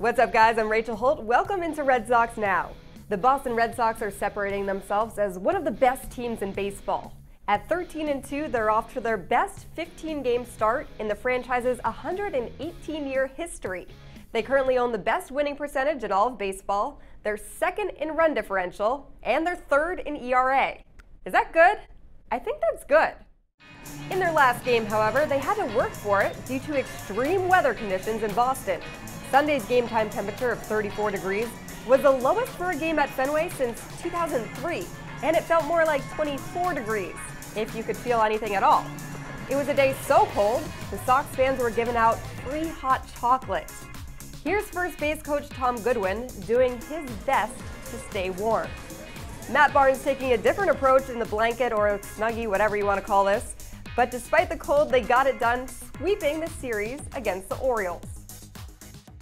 What's up, guys? I'm Rachel Holt. Welcome into Red Sox Now. The Boston Red Sox are separating themselves as one of the best teams in baseball. At 13-2, they're off to their best 15-game start in the franchise's 118-year history. They currently own the best winning percentage in all of baseball, they're second in run differential, and they're third in ERA. Is that good? I think that's good. In their last game, however, they had to work for it due to extreme weather conditions in Boston. Sunday's game time temperature of 34 degrees was the lowest for a game at Fenway since 2003, and it felt more like 24 degrees, if you could feel anything at all. It was a day so cold, the Sox fans were giving out free hot chocolate. Here's first base coach Tom Goodwin doing his best to stay warm. Matt Barnes taking a different approach in the blanket or snuggie, whatever you want to call this. But despite the cold, they got it done, sweeping the series against the Orioles.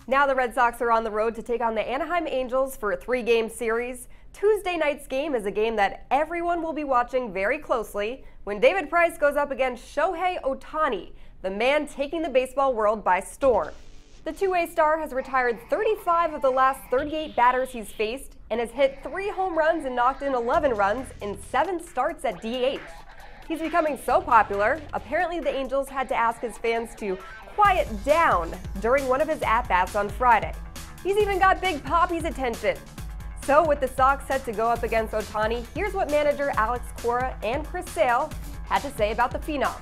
Now the Red Sox are on the road to take on the Anaheim Angels for a 3-game series. Tuesday night's game is a game that everyone will be watching very closely when David Price goes up against Shohei Ohtani, the man taking the baseball world by storm. The two-way star has retired 35 of the last 38 batters he's faced and has hit 3 home runs and knocked in 11 runs in 7 starts at DH. He's becoming so popular, apparently the Angels had to ask his fans to quiet down during one of his at-bats on Friday. He's even got Big Papi's attention. So with the Sox set to go up against Ohtani, here's what manager Alex Cora and Chris Sale had to say about the phenom.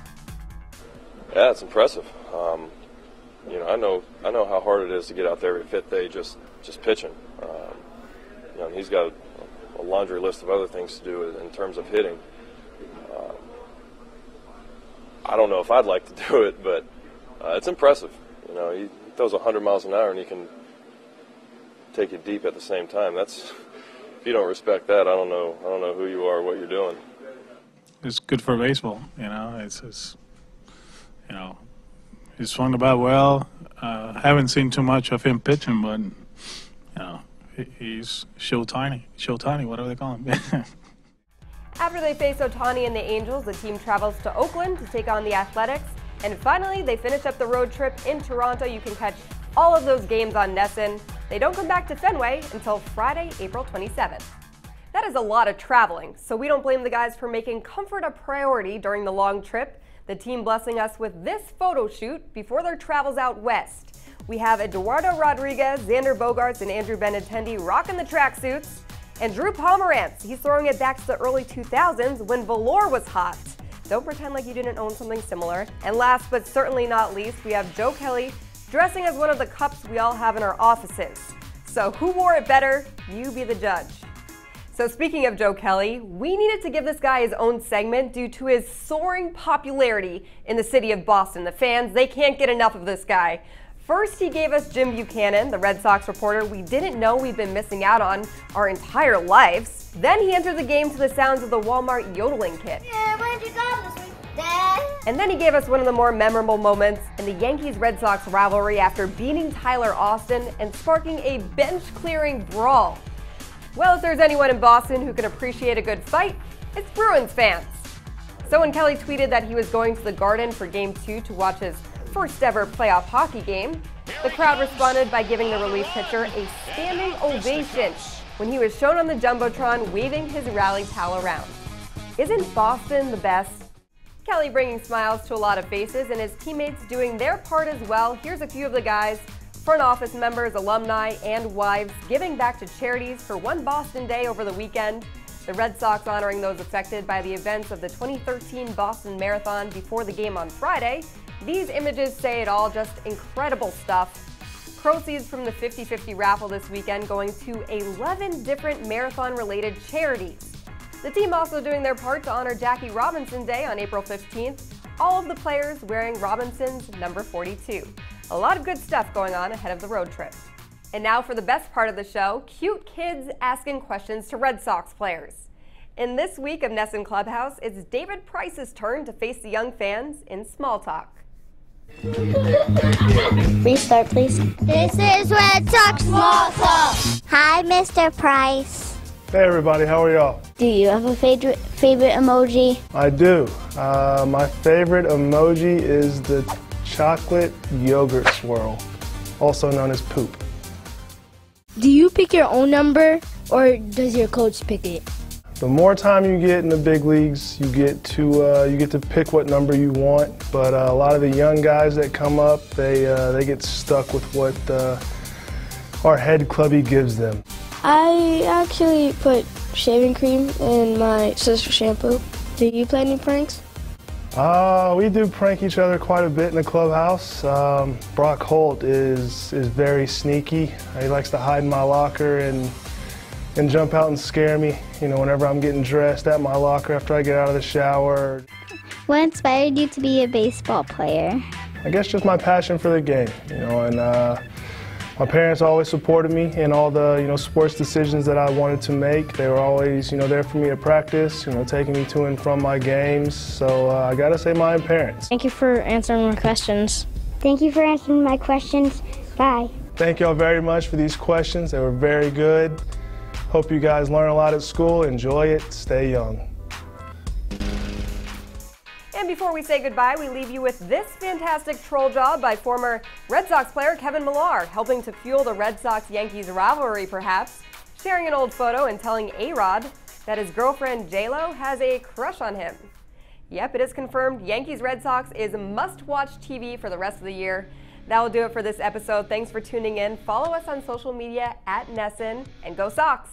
Yeah, it's impressive. I know how hard it is to get out there every 5th day just pitching. And he's got a laundry list of other things to do in terms of hitting. I don't know if I'd like to do it, but it's impressive. He throws 100 miles an hour and he can take it deep at the same time. If you don't respect that, I don't know who you are or what you're doing. It's good for baseball, he swung the bat well. Haven't seen too much of him pitching, but he's Shohei, whatever they call him. After they face Ohtani and the Angels, the team travels to Oakland to take on the Athletics. And finally, they finish up the road trip in Toronto. You can catch all of those games on NESN. They don't come back to Fenway until Friday, April 27th. That is a lot of traveling, so we don't blame the guys for making comfort a priority during the long trip. The team blessing us with this photo shoot before their travels out west. We have Eduardo Rodriguez, Xander Bogaerts, and Andrew Benintendi rocking the tracksuits. And Drew Pomerantz, he's throwing it back to the early 2000s when velour was hot. Don't pretend like you didn't own something similar. And last but certainly not least, we have Joe Kelly dressing as one of the cups we all have in our offices. So who wore it better? You be the judge. So speaking of Joe Kelly, we needed to give this guy his own segment due to his soaring popularity in the city of Boston. The fans, they can't get enough of this guy. First, he gave us Jim Buchanan, the Red Sox reporter we didn't know we'd been missing out on our entire lives. Then he entered the game to the sounds of the Walmart yodeling kit. Yeah, where'd you go this week, Dad? And then he gave us one of the more memorable moments in the Yankees-Red Sox rivalry after beating Tyler Austin and sparking a bench-clearing brawl. Well, if there's anyone in Boston who can appreciate a good fight, it's Bruins fans. So when Kelly tweeted that he was going to the Garden for Game 2 to watch his first ever playoff hockey game, the crowd responded by giving the relief pitcher a standing ovation when he was shown on the Jumbotron waving his rally pal around. Isn't Boston the best? Kelly bringing smiles to a lot of faces and his teammates doing their part as well. Here's a few of the guys, front office members, alumni, and wives giving back to charities for One Boston Day over the weekend. The Red Sox honoring those affected by the events of the 2013 Boston Marathon before the game on Friday. These images say it all, just incredible stuff. Proceeds from the 50-50 raffle this weekend going to 11 different marathon-related charities. The team also doing their part to honor Jackie Robinson Day on April 15th. All of the players wearing Robinson's number 42. A lot of good stuff going on ahead of the road trip. And now for the best part of the show, cute kids asking questions to Red Sox players. In this week of NESN Clubhouse, it's David Price's turn to face the young fans in small talk. Restart, please. This is Red Sox Small Talk. Hi, Mr. Price. Hey everybody, how are y'all? Do you have a favorite emoji? I do. My favorite emoji is the chocolate yogurt swirl, also known as poop. Do you pick your own number, or does your coach pick it? The more time you get in the big leagues, you get to pick what number you want. But a lot of the young guys that come up, they get stuck with what our head clubby gives them. I actually put shaving cream in my sister's shampoo. Do you play any pranks? We do prank each other quite a bit in the clubhouse. Brock Holt is very sneaky. He likes to hide in my locker and jump out and scare me, you know, whenever I'm getting dressed at my locker after I get out of the shower. What inspired you to be a baseball player? I guess just my passion for the game, you know, and my parents always supported me in all the, you know, sports decisions that I wanted to make. They were always, you know, there for me at practice, you know, taking me to and from my games. So I gotta say my parents. Thank you for answering my questions. Thank you for answering my questions. Bye. Thank y'all very much for these questions. They were very good. Hope you guys learn a lot at school. Enjoy it. Stay young. And before we say goodbye, we leave you with this fantastic troll job by former Red Sox player Kevin Millar, helping to fuel the Red Sox-Yankees rivalry perhaps, sharing an old photo and telling A-Rod that his girlfriend J-Lo has a crush on him. Yep, it is confirmed Yankees-Red Sox is must-watch TV for the rest of the year. That will do it for this episode. Thanks for tuning in. Follow us on social media @Nesson, and go Sox!